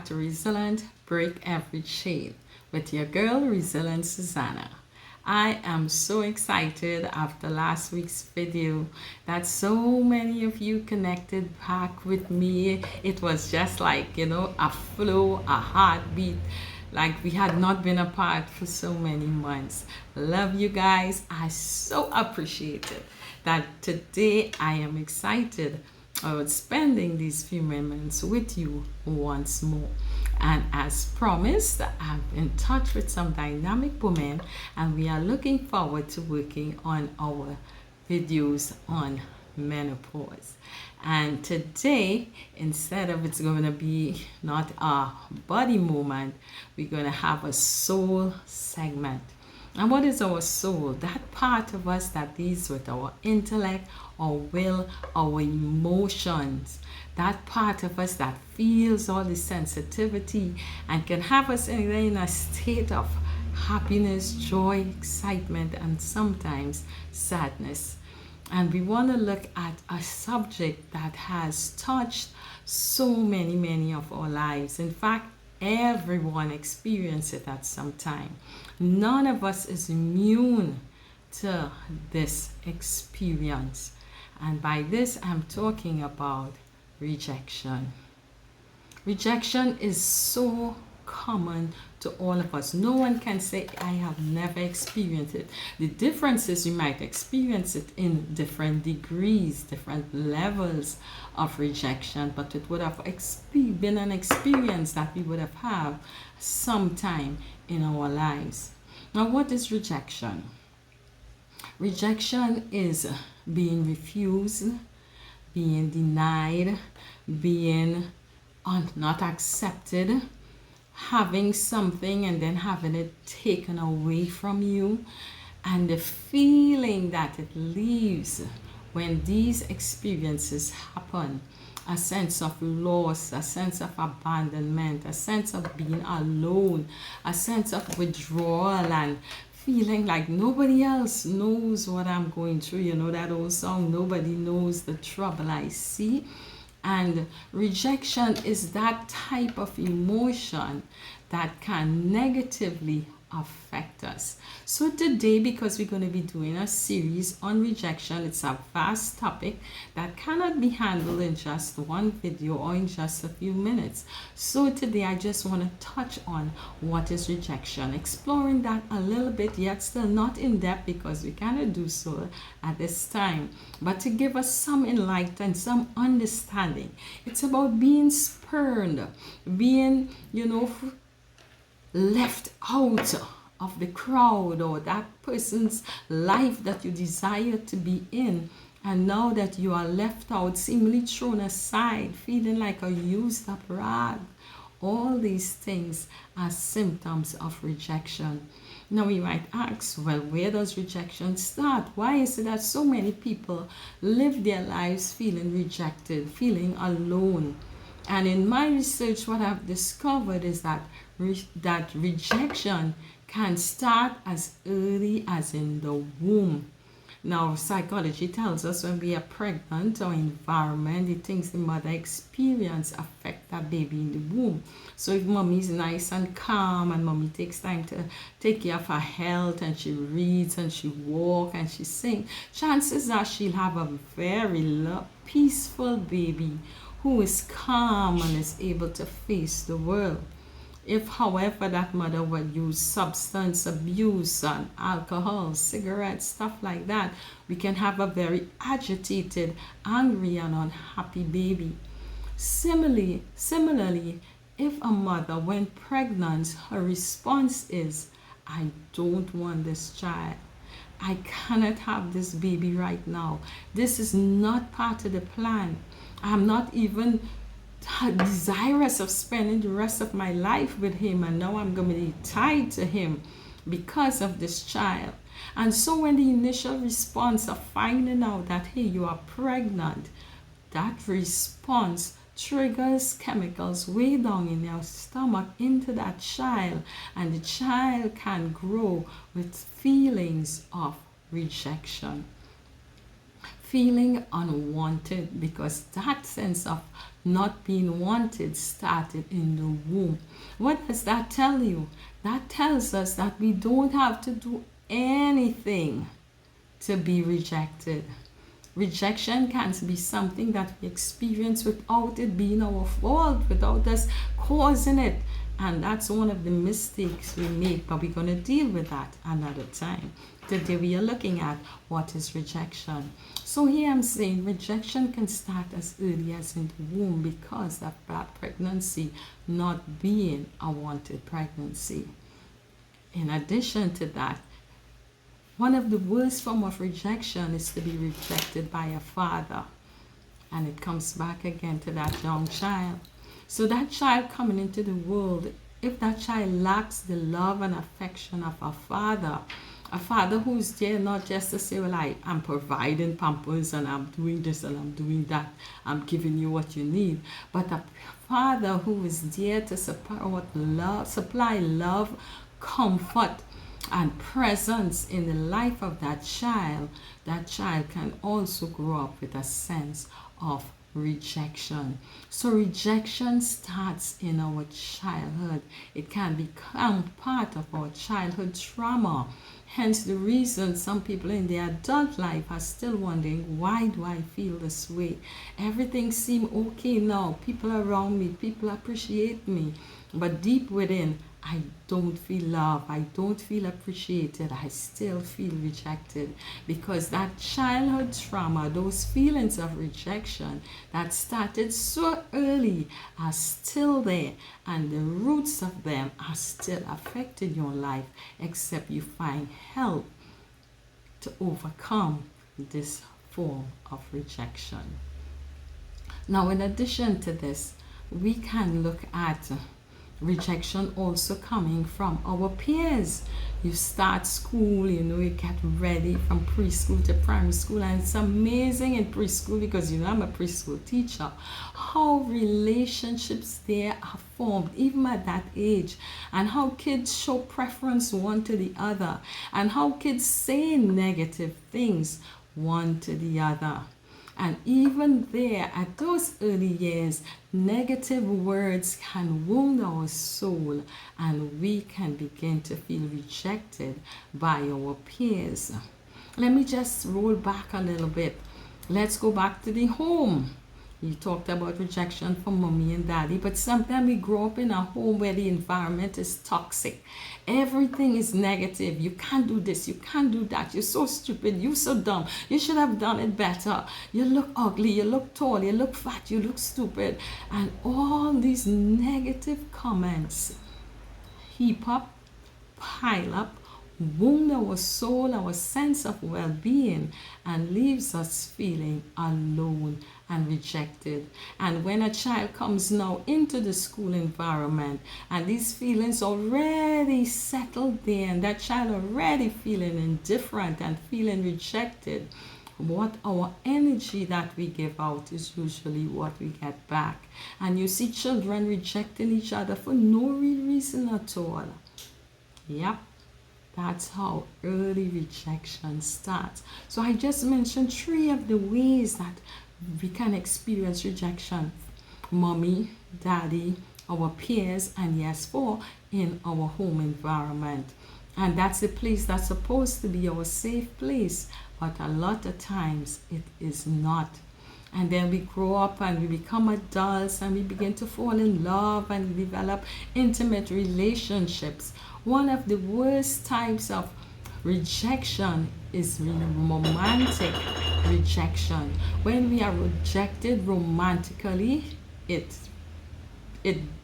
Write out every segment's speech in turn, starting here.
back to Resilient Break Every Chain with your girl, Resilient Susanna. I am so excited after last week's video that so many of you connected back with me. It was just like, a flow, a heartbeat, like we had not been apart for so many months. Love you guys. I so appreciate it that today I am excited about spending these few moments with you once more. And as promised, I'm in touch with some dynamic women, and we are looking forward to working on our videos on menopause. And today, instead of it's going to be not a body moment, we're going to have a soul segment. And what is our soul? That part of us that deals with our intellect, our will, our emotions. That part of us that feels all the sensitivity and can have us in a state of happiness, joy, excitement, and sometimes sadness. And we want to look at a subject that has touched so many of our lives. In fact, everyone experiences it at some time. None of us is immune to this experience. And by this, I'm talking about rejection. Rejection is so common to all of us. No one can say, I have never experienced it. The difference is you might experience it in different degrees, different levels of rejection, but it would have been an experience that we would have had sometime in our lives. Now, what is rejection? Rejection is being refused, being denied, being not accepted, having something and then having it taken away from you, and the feeling that it leaves when these experiences happen. A sense of loss, a sense of abandonment, a sense of being alone, a sense of withdrawal, and feeling like nobody else knows what I'm going through. You know that old song, nobody knows the trouble I see. And rejection is that type of emotion that can negatively affect us. So today, because we're going to be doing a series on rejection, it's a vast topic that cannot be handled in just one video or in just a few minutes. So today I just want to touch on what is rejection, exploring that a little bit, yet still not in depth because we cannot do so at this time, but to give us some enlightenment, some understanding. It's about being spurned, being, left out of the crowd or that person's life that you desire to be in, and now that you are left out, seemingly thrown aside, feeling like a used up rag. All these things are symptoms of rejection. Now we might ask, well, where does rejection start? Why is it that so many people live their lives feeling rejected, feeling alone? And in my research, what I've discovered is that rejection can start as early as in the womb. Now, psychology tells us when we are pregnant, our environment, the things the mother experience affect that baby in the womb. So if mommy is nice and calm and mommy takes time to take care of her health and she reads and she walks and she sings, chances are she'll have a very peaceful baby who is calm and is able to face the world. If, however, that mother would use substance abuse and alcohol, cigarettes, stuff like that, we can have a very agitated, angry, and unhappy baby. Similarly, if a mother, when pregnant, her response is, I don't want this child. I cannot have this baby right now. This is not part of the plan. I'm not even desirous of spending the rest of my life with him, and now I'm going to be tied to him because of this child. And so when the initial response of finding out that, hey, you are pregnant, that response triggers chemicals way down in your stomach into that child, and the child can grow with feelings of rejection. feeling unwanted, because that sense of not being wanted started in the womb. What does that tell you? That tells us that we don't have to do anything to be rejected. Rejection can be something that we experience without it being our fault, without us causing it. And that's one of the mistakes we make, but we're going to deal with that another time. Today we are looking at what is rejection. So here I'm saying rejection can start as early as in the womb because of that pregnancy not being a wanted pregnancy. In addition to that, one of the worst forms of rejection is to be rejected by a father. And it comes back again to that young child. So that child coming into the world, if that child lacks the love and affection of a father who's there not just to say, well, I'm providing pampers and I'm doing this and I'm doing that, I'm giving you what you need, but a father who is there to supply love, comfort, and presence in the life of that child can also grow up with a sense of rejection. So rejection starts in our childhood. It can become part of our childhood trauma. Hence the reason some people in their adult life are still wondering, why do I feel this way? Everything seems okay now. People around me, people appreciate me. But deep within, I don't feel loved, I don't feel appreciated, I still feel rejected, because that childhood trauma, those feelings of rejection that started so early are still there, and the roots of them are still affecting your life, except you find help to overcome this form of rejection. Now, in addition to this, we can look at rejection also coming from our peers. You start school, you get ready from preschool to primary school, and it's amazing in preschool, because I'm a preschool teacher, how relationships there are formed even at that age, and how kids show preference one to the other, and how kids say negative things one to the other. And even there, at those early years, negative words can wound our soul, and we can begin to feel rejected by our peers. Let me just roll back a little bit. Let's go back to the home. You talked about rejection from mommy and daddy, but sometimes we grow up in a home where the environment is toxic. Everything is negative. You can't do this, you can't do that, you're so stupid, you're so dumb, you should have done it better, you look ugly, you look tall, you look fat, you look stupid. And all these negative comments heap up, pile up, wound our soul, our sense of well-being, and leaves us feeling alone and rejected. And when a child comes now into the school environment, and these feelings already settled there, and that child already feeling indifferent and feeling rejected, what our energy that we give out is usually what we get back. And you see children rejecting each other for no real reason at all. Yep. That's how early rejection starts. So I just mentioned 3 of the ways that we can experience rejection: mommy, daddy, our peers, and yes, 4 in our home environment. And that's the place that's supposed to be our safe place, but a lot of times it is not. And then we grow up and we become adults, and we begin to fall in love and develop intimate relationships. One of the worst types of rejection is romantic rejection. When we are rejected romantically, it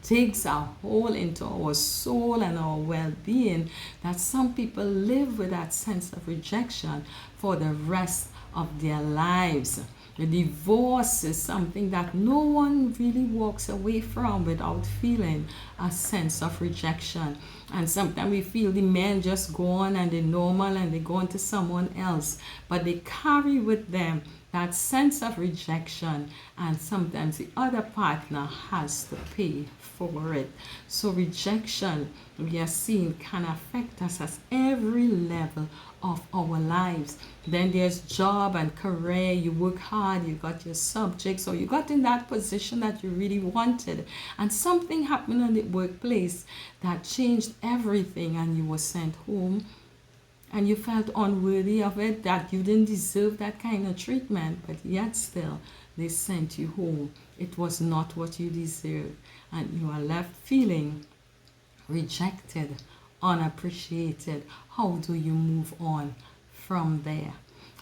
digs a hole into our soul and our well-being, that some people live with that sense of rejection for the rest of their lives. The divorce is something that no one really walks away from without feeling a sense of rejection. And sometimes we feel the men just go on and they're normal and they go on to someone else, but they carry with them that sense of rejection, and sometimes the other partner has to pay for it. So rejection, we are seeing, can affect us at every level of our lives. Then there's job and career. You work hard, you got your subjects, or you got in that position that you really wanted, and something happened in the workplace that changed everything, and you were sent home, and you felt unworthy of it, that you didn't deserve that kind of treatment, but yet still they sent you home. It was not what you deserved, and you are left feeling rejected, unappreciated. How do you move on from there?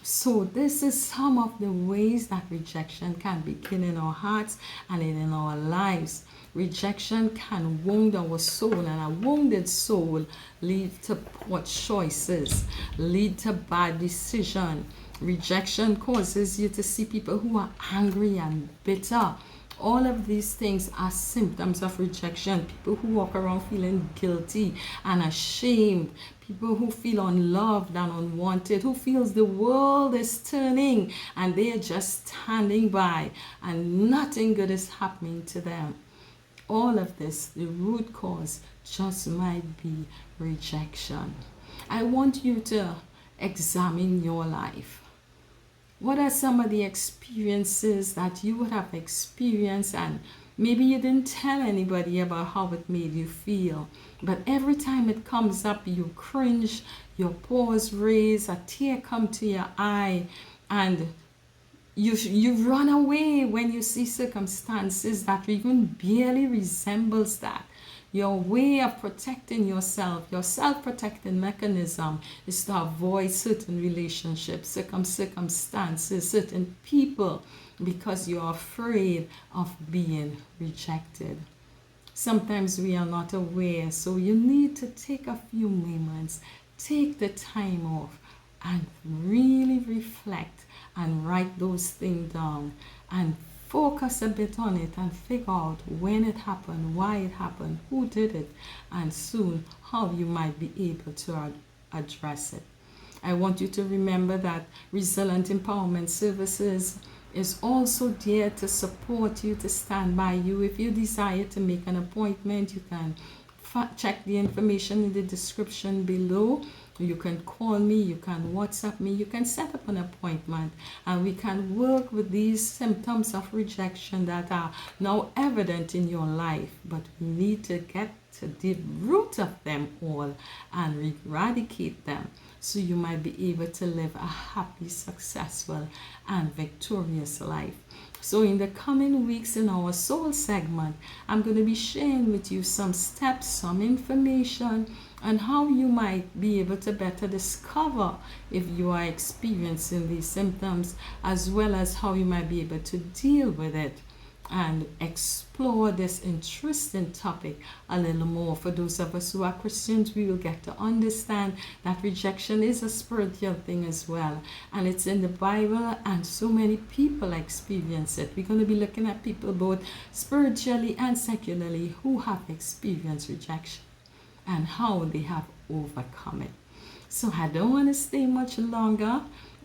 So this is some of the ways that rejection can begin in our hearts and in our lives. Rejection can wound our soul, and a wounded soul lead to poor choices, lead to bad decision. Rejection causes you to see people who are angry and bitter. All of these things are symptoms of rejection. People who walk around feeling guilty and ashamed. People who feel unloved and unwanted. Who feels the world is turning and they are just standing by and nothing good is happening to them. All of this, the root cause just might be rejection. I want you to examine your life. What are some of the experiences that you would have experienced, and maybe you didn't tell anybody about how it made you feel, but every time it comes up, you cringe, your paws raise, a tear come to your eye, and you run away when you see circumstances that even barely resembles that. Your way of protecting yourself, your self-protecting mechanism, is to avoid certain relationships, circumstances, certain people, because you're afraid of being rejected. Sometimes we are not aware, so you need to take a few moments, take the time off, and really reflect and write those things down and focus a bit on it and figure out when it happened, why it happened, who did it, and soon how you might be able to address it. I want you to remember that Resilient Empowerment Services is also there to support you, to stand by you. If you desire to make an appointment, you can check the information in the description below. You can call me, you can WhatsApp me, you can set up an appointment, and we can work with these symptoms of rejection that are now evident in your life. But we need to get to the root of them all and eradicate them, so you might be able to live a happy, successful, and victorious life. So in the coming weeks in our soul segment, I'm going to be sharing with you some steps, some information on how you might be able to better discover if you are experiencing these symptoms, as well as how you might be able to deal with it and explore this interesting topic a little more. For those of us who are Christians, we will get to understand that rejection is a spiritual thing as well, and it's in the Bible, and so many people experience it. We're going to be looking at people both spiritually and secularly who have experienced rejection and how they have overcome it. So I don't want to stay much longer.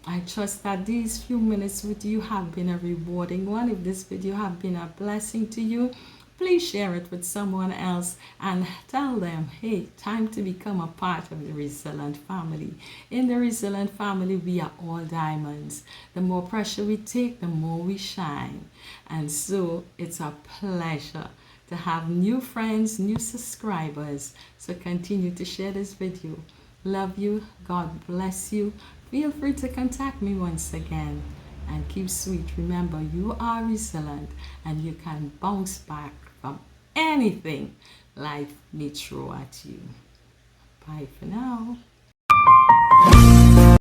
I trust that these few minutes with you have been a rewarding one. If this video have been a blessing to you, please share it with someone else and tell them, hey, time to become a part of the Resilient family. In the Resilient family, we are all diamonds. The more pressure we take, the more we shine. And so it's a pleasure to have new friends, new subscribers. So continue to share this video. Love you. God bless you. Feel free to contact me once again, and keep sweet. Remember, you are resilient and you can bounce back from anything life may throw at you. Bye for now.